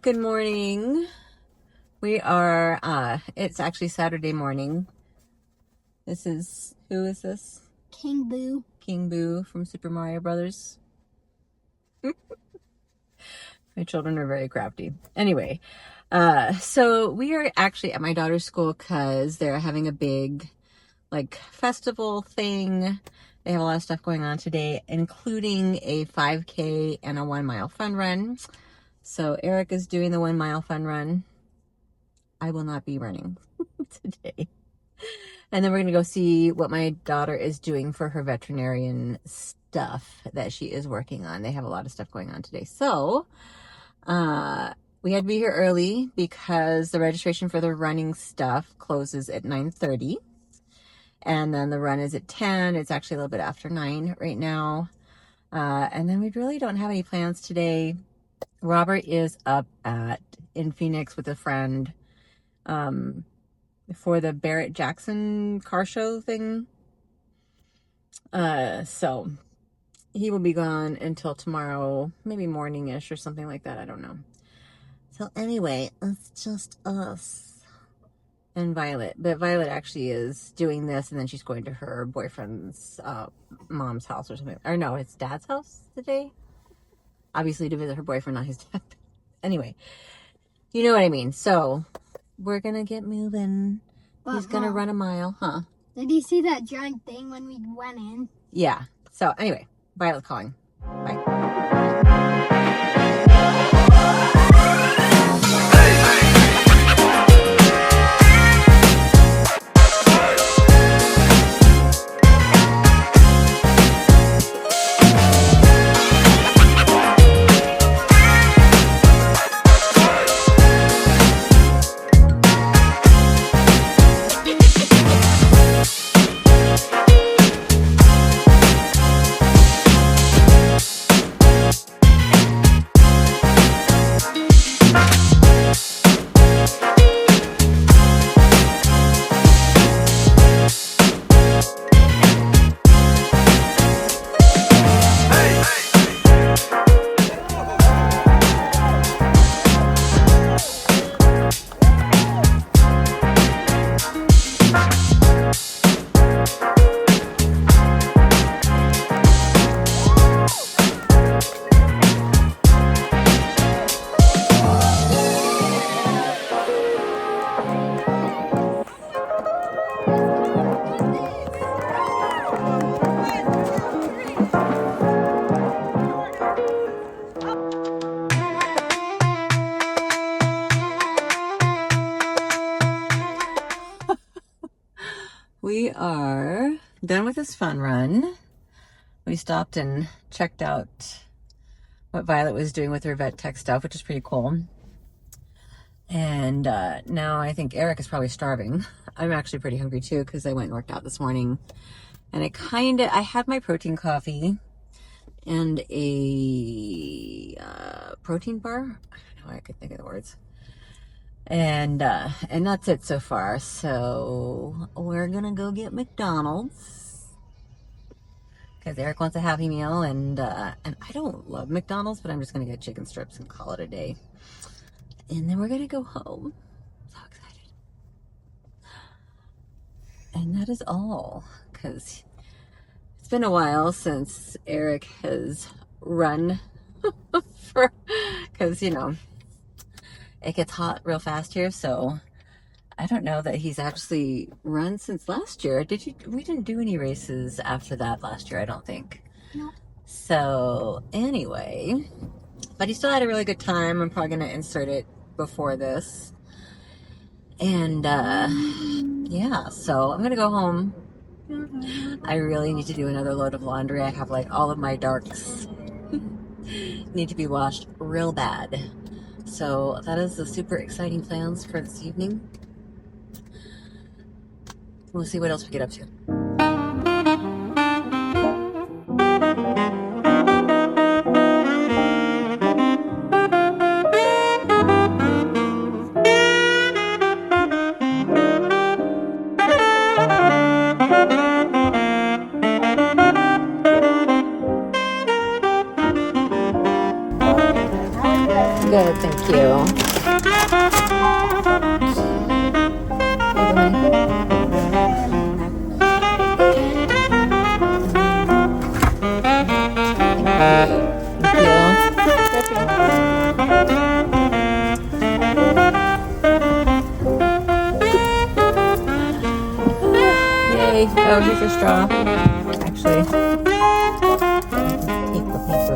Good morning. We are, it's actually Saturday morning. Who is this? King Boo. King Boo from Super Mario Brothers. My children are very crafty. Anyway, so we are actually at my daughter's school because they're having a big, festival thing. They have a lot of stuff going on today, including a 5K and a 1 mile fun run. So Eric is doing the 1 mile fun run. I will not be running today. And then we're going to go see what my daughter is doing for her veterinarian stuff that she is working on. They have a lot of stuff going on today. So we had to be here early because the registration for the running stuff closes at 9:30. And then the run is at 10. It's actually a little bit after 9 right now. And then we really don't have any plans today. Robert is up in Phoenix with a friend for the Barrett Jackson car show thing. So he will be gone until tomorrow, maybe morning-ish or something like that. I don't know. So anyway, it's just us and Violet. But Violet actually is doing this, and then she's going to her boyfriend's mom's house or something. Or no, it's dad's house today. Obviously to visit her boyfriend, not his dad. Anyway, you know what I mean. So we're going to get moving. He's going to run a mile, huh? Did you see that giant thing when we went in? Yeah. So anyway, Violet's calling. Bye. we are done with this fun run. We stopped and checked out what Violet was doing with her vet tech stuff, which is pretty cool. And now I think Eric is probably starving. I'm actually pretty hungry too because I went and worked out this morning. And I had my protein coffee and a protein bar. I don't know, I could think of the words. And that's it so far. So we're gonna go get McDonald's because Eric wants a Happy Meal, and I don't love McDonald's, but I'm just gonna get chicken strips and call it a day. And then we're gonna go home. So excited. And that is all, because it's been a while since Eric has run because it gets hot real fast here, so I don't know that he's actually run since last year. We didn't do any races after that last year, I don't think. No. So anyway, but he still had a really good time. I'm probably going to insert it before this. And yeah, so I'm going to go home. I really need to do another load of laundry. I have like all of my darks need to be washed real bad. So that is the super exciting plans for this evening. We'll see what else we get up to. Good, thank you. Yay. Oh, here's your straw. Actually, keep looking for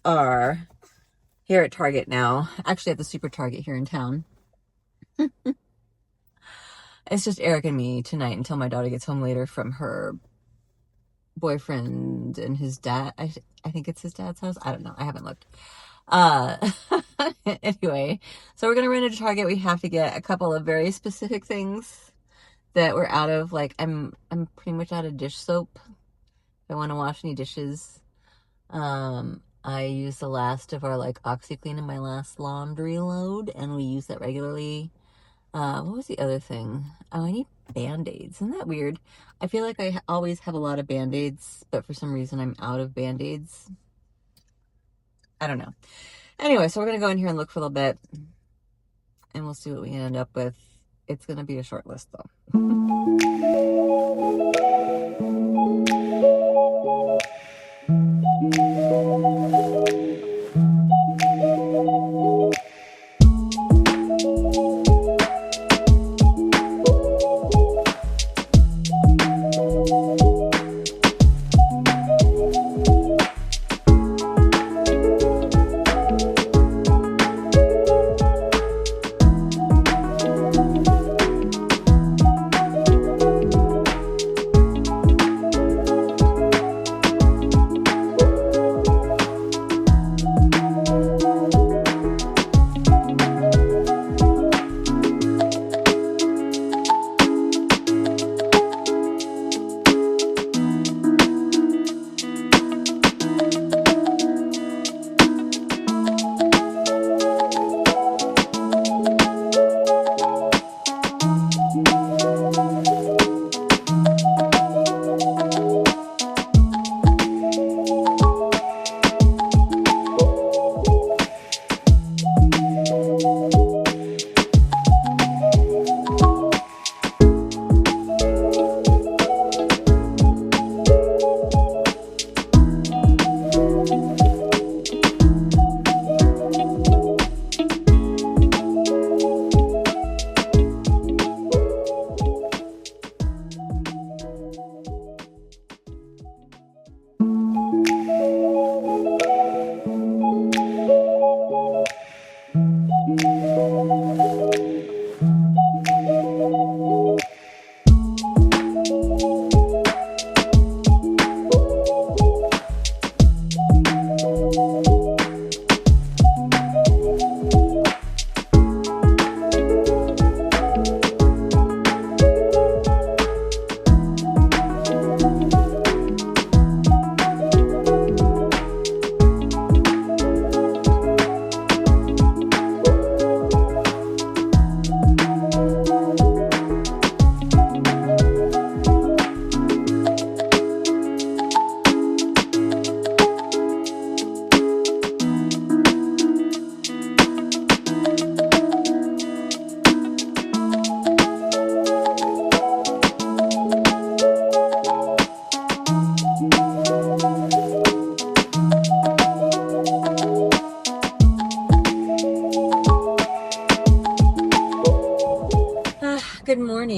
are here at Target now, actually at the SuperTarget here in town. It's just Eric and me tonight until my daughter gets home later from her boyfriend and his dad. I think it's his dad's house. I don't know. I haven't looked. Anyway, so we're gonna run into Target. We have to get a couple of very specific things that we're out of. Like I'm pretty much out of dish soap. If I want to wash any dishes. I used the last of our like OxyClean in my last laundry load, and we use that regularly. What was the other thing? Oh, I need Band-Aids. Isn't that weird? I feel like I always have a lot of Band-Aids, but for some reason I'm out of Band-Aids. I don't know. Anyway, so we're going to go in here and look for a little bit, and we'll see what we end up with. It's going to be a short list, though.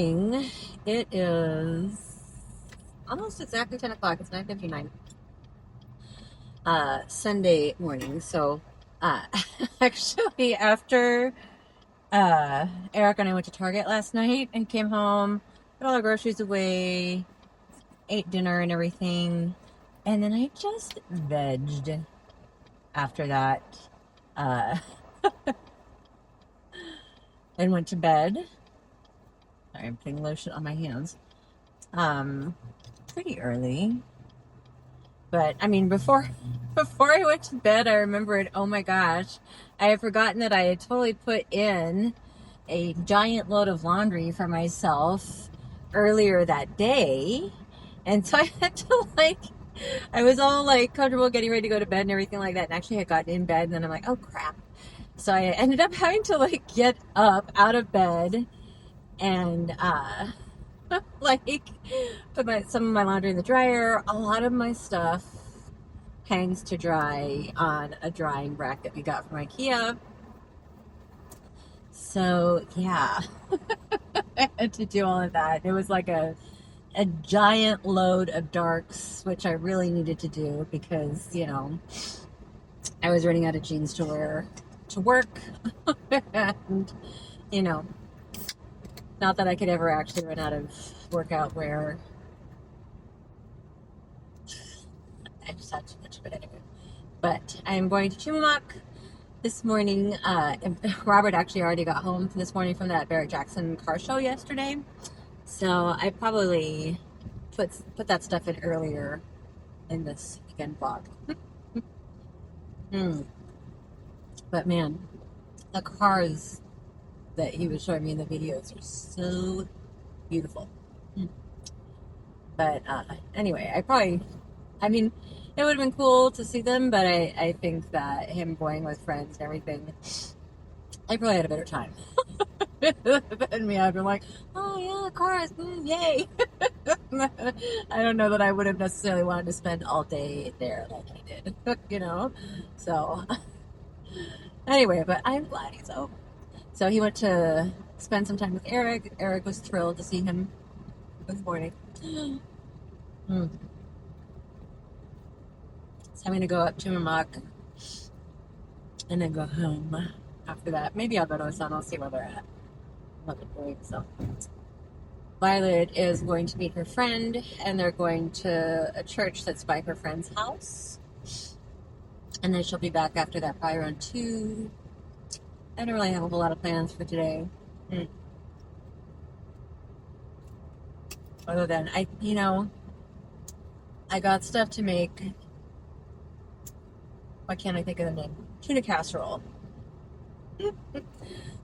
morning. It is almost exactly 10 o'clock. It's 9:59. Sunday morning. So, uh, actually, after Eric and I went to Target last night and came home, put all our groceries away, ate dinner and everything, and then I just vegged after that, uh, and went to bed. Sorry, I'm putting lotion on my hands. Pretty early. But I mean, before I went to bed, I remembered, oh my gosh, I had forgotten that I had totally put in a giant load of laundry for myself earlier that day. And so I had to I was all comfortable getting ready to go to bed and everything like that. And actually I had gotten in bed and then I'm like, oh crap. So I ended up having to get up out of bed and put some of my laundry in the dryer. A lot of my stuff hangs to dry on a drying rack that we got from IKEA. So yeah, I had to do all of that. It was like a giant load of darks, which I really needed to do because, I was running out of jeans to wear to work. And, not that I could ever actually run out of workout wear. I just had too much of it anyway. But I'm going to Tumamoc this morning. Robert actually already got home this morning from that Barrett Jackson car show yesterday. So I probably put that stuff in earlier in this weekend vlog. But man, the cars that he was showing me in the videos are so beautiful. But anyway, it would have been cool to see them, but I think that him going with friends and everything, I probably had a better time than me. I've been like, oh yeah, cars, yay. I don't know that I would have necessarily wanted to spend all day there like he did, So anyway, but I'm glad he's home. So he went to spend some time with Eric. Eric was thrilled to see him this morning. So I'm going to go up to Tumamoc and then go home after that. Maybe I'll go to a son. I'll see where they're at. What they're doing. So Violet is going to meet her friend, and they're going to a church that's by her friend's house. And then she'll be back after that, probably around 2. I don't really have a whole lot of plans for today. Other than, I got stuff to make. Why can't I think of the name? Tuna casserole.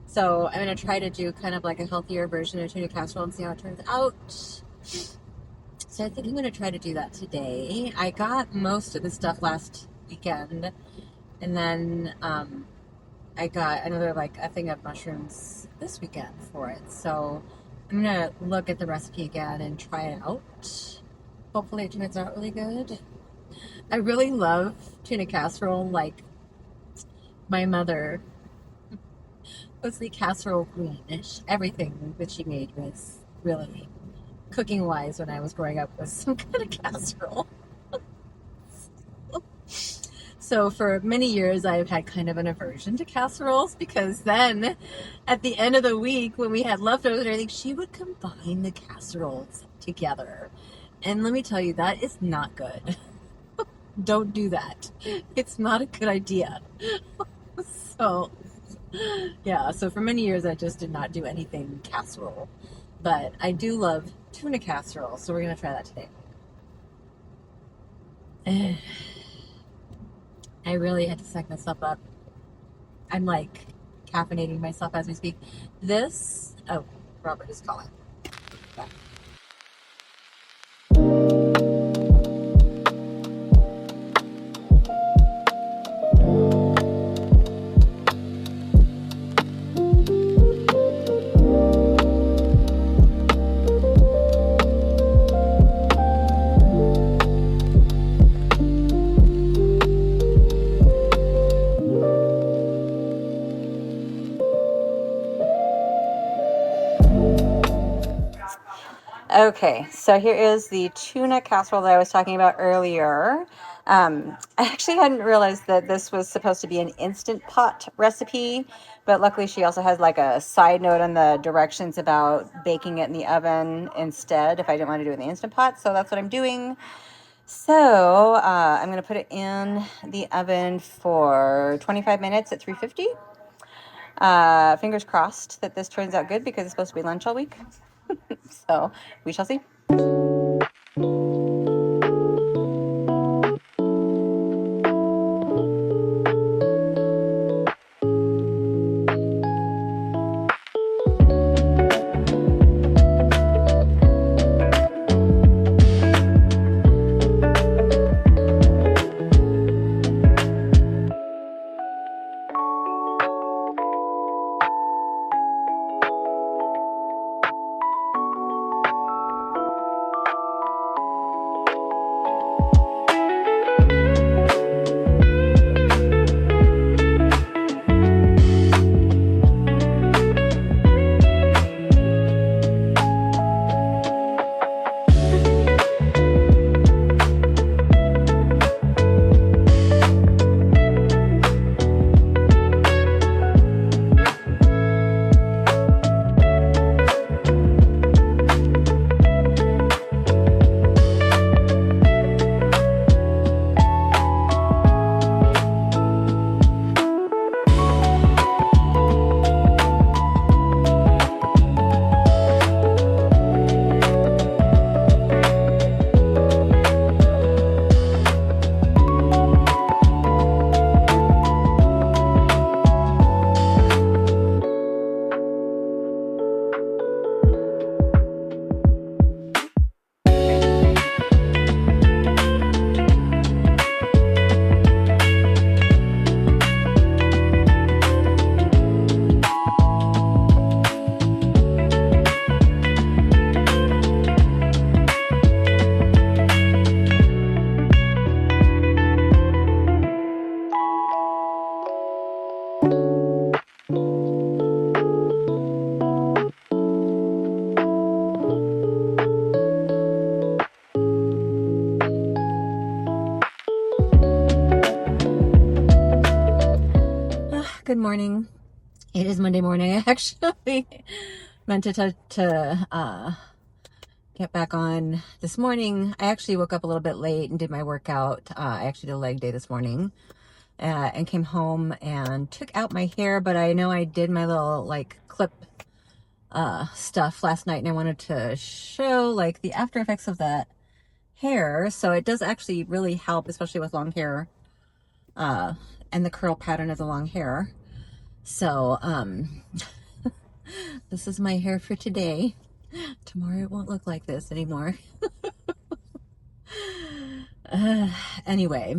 So I'm going to try to do kind of like a healthier version of tuna casserole and see how it turns out. So I think I'm going to try to do that today. I got most of the stuff last weekend. And then I got another a thing of mushrooms this weekend for it. So I'm going to look at the recipe again and try it out. Hopefully it turns out really good. I really love tuna casserole. My mother was the casserole queen. Everything that she made was really, cooking wise, when I was growing up, was some kind of casserole. So for many years, I've had kind of an aversion to casseroles because then at the end of the week, when we had leftovers and everything, she would combine the casseroles together. And let me tell you, that is not good. Don't do that. It's not a good idea. So, yeah, so for many years, I just did not do anything casserole. But I do love tuna casserole, so we're going to try that today. I really had to psych myself up. I'm caffeinating myself as we speak. Oh, Robert is calling. Back. Okay, so here is the tuna casserole that I was talking about earlier. I actually hadn't realized that this was supposed to be an instant pot recipe, but luckily she also has like a side note on the directions about baking it in the oven instead if I didn't want to do it in the instant pot. So that's what I'm doing. So I'm going to put it in the oven for 25 minutes at 350. Fingers crossed that this turns out good because it's supposed to be lunch all week. So we shall see. Good morning. It is Monday morning. I actually meant to get back on this morning. I actually woke up a little bit late and did my workout. I actually did a leg day this morning and came home and took out my hair, but I know I did my little like clip stuff last night and I wanted to show like the after effects of that hair. So it does actually really help, especially with long hair and the curl pattern of the long hair. So this is my hair for today. Tomorrow it won't look like this anymore. Anyway,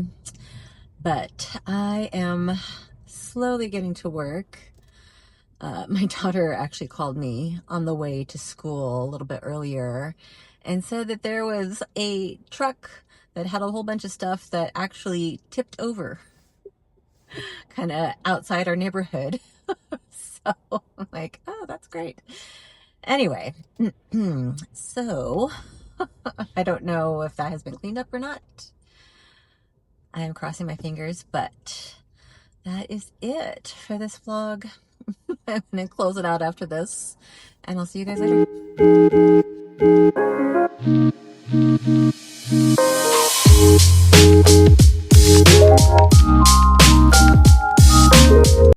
but I am slowly getting to work. My daughter actually called me on the way to school a little bit earlier and said that there was a truck that had a whole bunch of stuff that actually tipped over kind of outside our neighborhood. So I'm like, oh, that's great. Anyway, so I don't know if that has been cleaned up or not. I'm crossing my fingers, but that is it for this vlog. I'm going to close it out after this, and I'll see you guys later.